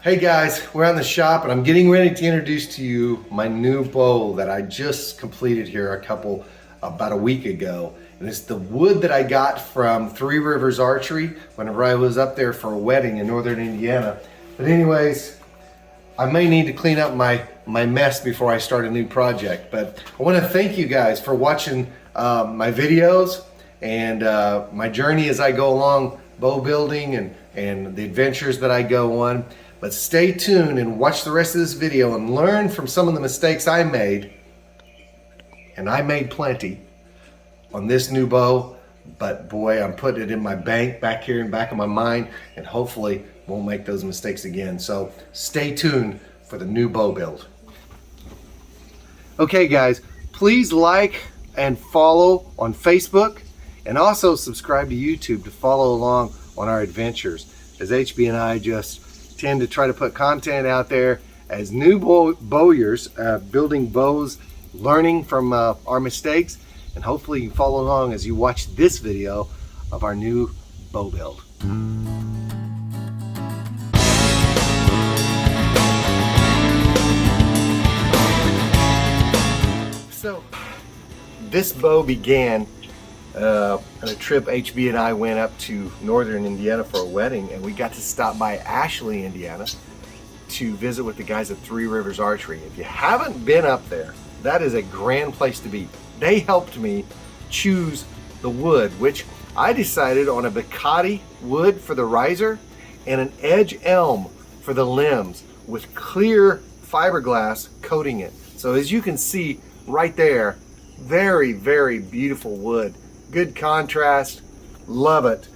Hey guys, we're on the shop and I'm getting ready to introduce to you my new bow that I just completed here about a week ago. And it's the wood that I got from Three Rivers Archery whenever I was up there for a wedding in northern Indiana. But anyways, I may need to clean up my mess before I start a new project. But I want to thank you guys for watching my videos and my journey as I go along bow building and the adventures that I go on. But stay tuned and watch the rest of this video and learn from some of the mistakes I made. And I made plenty on this new bow, but boy, I'm putting it in my bank back here in the back of my mind, and hopefully won't make those mistakes again. So stay tuned for the new bow build. Okay guys, please like and follow on Facebook, and also subscribe to YouTube to follow along on our adventures, as HB and I just tend to try to put content out there as new bowyers, building bows, learning from our mistakes, and hopefully you can follow along as you watch this video of our new bow build. So this bow began on a trip HB and I went up to northern Indiana for a wedding, and we got to stop by Ashley, Indiana to visit with the guys at Three Rivers Archery. If you haven't been up there, that is a grand place to be. They helped me choose the wood, which I decided on a Bacardi wood for the riser and an edge elm for the limbs with clear fiberglass coating it. So as you can see right there, very, very beautiful wood. Good contrast, love it.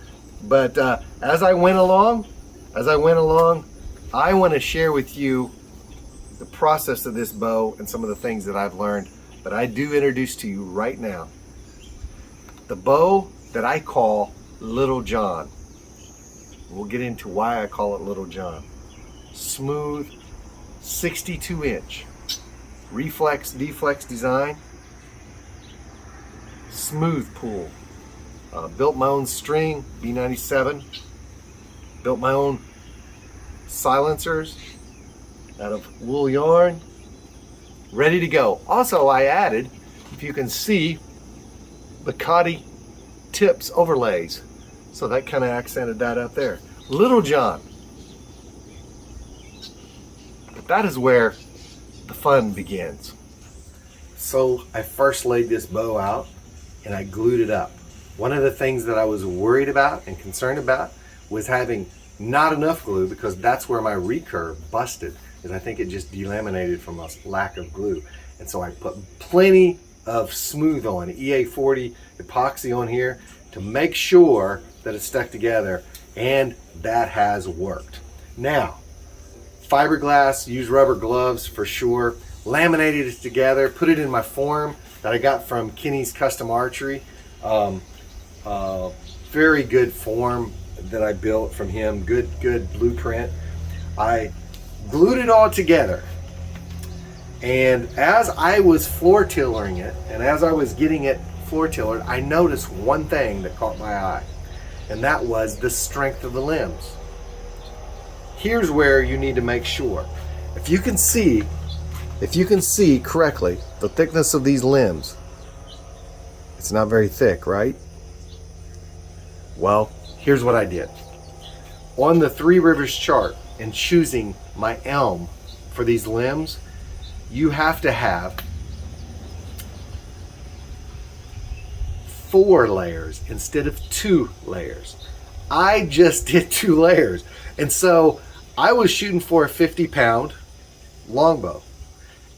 But as I went along, I want to share with you the process of this bow and some of the things that I've learned. But I do introduce to you right now the bow that I call Little John. We'll get into why I call it Little John. Smooth, 62-inch, reflex deflex design. Smooth pull. Built my own string, B97. Built my own silencers out of wool yarn. Ready to go. Also, I added, if you can see, Bacardi tips overlays. So that kind of accented that up there. Little John. But that is where the fun begins. So I first laid this bow out and I glued it up. One of the things that I was worried about and concerned about was having not enough glue, because that's where my recurve busted, is I think it just delaminated from a lack of glue. And so I put plenty of smooth on, EA40 epoxy on here to make sure that it's stuck together, and that has worked. Now, fiberglass, use rubber gloves for sure, laminated it together, put it in my form that I got from Kenny's Custom Archery. Very good form that I built from him, good blueprint. I glued it all together, and as I was floor tillering it, and as I was getting it floor tillered, I noticed one thing that caught my eye, and that was the strength of the limbs. Here's where you need to make sure. If you can see correctly the thickness of these limbs, it's not very thick, right? Well, here's what I did. On the Three Rivers chart, in choosing my elm for these limbs, you have to have 4 layers instead of 2 layers. I just did 2 layers, and so I was shooting for a 50-pound longbow,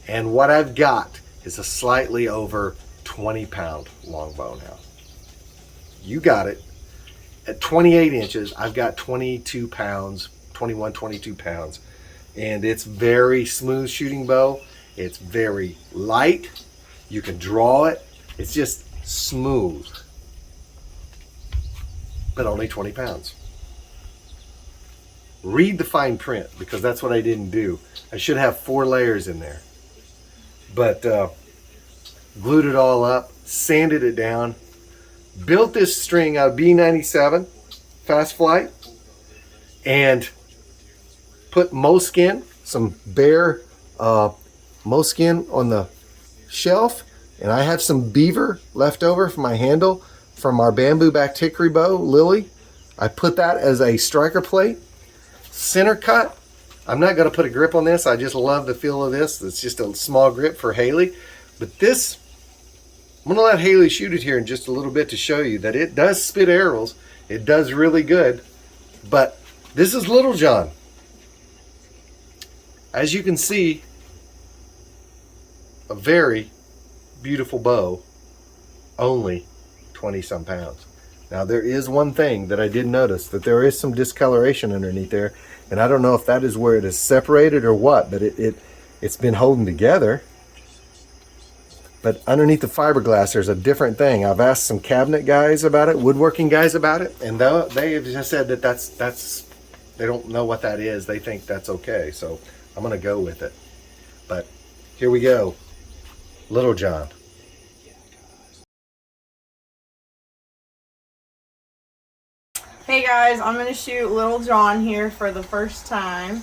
and what I've got is a slightly over 20-pound longbow now. You got it. At 28 inches, I've got 22 pounds, 21, 22 pounds, and it's very smooth shooting bow. It's very light. You can draw it. It's just smooth, but only 20 pounds. Read the fine print, because that's what I didn't do. I should have 4 layers in there, but glued it all up, sanded it down, built this string out of B97 Fast Flight, and put moleskin, some bare moleskin on the shelf, and I have some beaver left over from my handle from our bamboo backed hickory bow, Lily. I put that as a striker plate. Center cut. I'm not going to put a grip on this. I just love the feel of this. It's just a small grip for Haley. But this, I'm going to let Haley shoot it here in just a little bit to show you that it does spit arrows. It does really good. But this is Little John. As you can see, a very beautiful bow, only 20 some pounds. Now there is one thing that I did notice, that there is some discoloration underneath there, and I don't know if that is where it is separated or what, but it's been holding together. But underneath the fiberglass there's a different thing. I've asked some cabinet guys about it, woodworking guys about it, and they have just said that that's they don't know what that is. They think that's okay, so I'm gonna go with it. But here we go. Little John. Hey guys, I'm gonna shoot Little John here for the first time.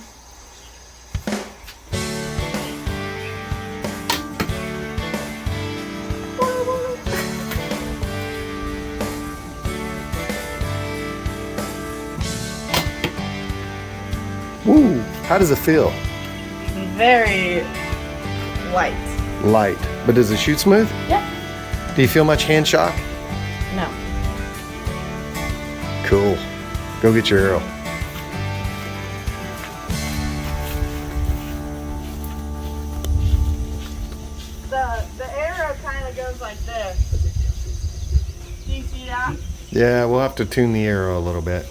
Woo! How does it feel? Very light. Light. But does it shoot smooth? Yeah. Do you feel much hand shock? No. Cool. Go get your arrow. The arrow kind of goes like this. Do you see that? Yeah, we'll have to tune the arrow a little bit.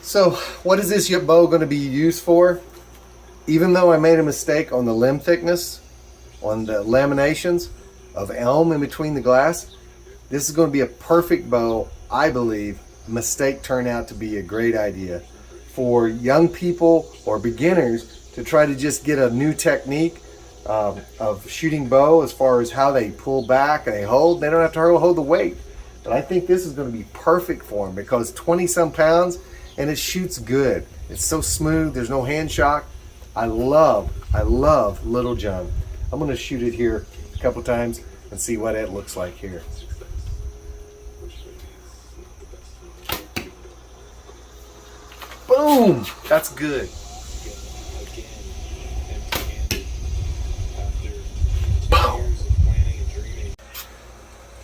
So, what is this bow going to be used for? Even though I made a mistake on the limb thickness, on the laminations of elm in between the glass, this is going to be a perfect bow, I believe. Mistake turned out to be a great idea for young people or beginners to try to just get a new technique of shooting bow, as far as how they pull back and they hold. They don't have to hold the weight. But I think this is going to be perfect for them, because 20 some pounds, and it shoots good. It's so smooth, there's no hand shock. I love Little John. I'm gonna shoot it here a couple times and see what it looks like here. Boom! That's good. Boom!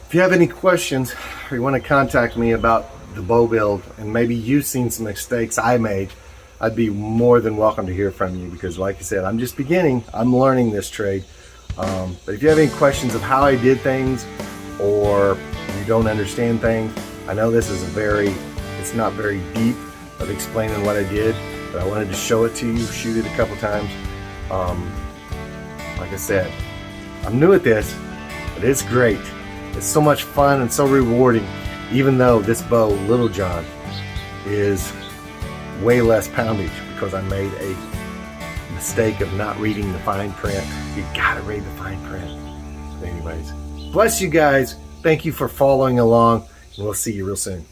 If you have any questions or you want to contact me about the bow build, and maybe you've seen some mistakes I made, I'd be more than welcome to hear from you, because like I said, I'm just beginning. I'm learning this trade. But if you have any questions of how I did things, or you don't understand things, I know this is it's not very deep of explaining what I did, but I wanted to show it to you, shoot it a couple times. Like I said, I'm new at this, but it's great. It's so much fun and so rewarding, even though this bow, Little John, is way less poundage, because I made a mistake of not reading the fine print. You gotta read the fine print. But anyways, bless you guys. Thank you for following along, and we'll see you real soon.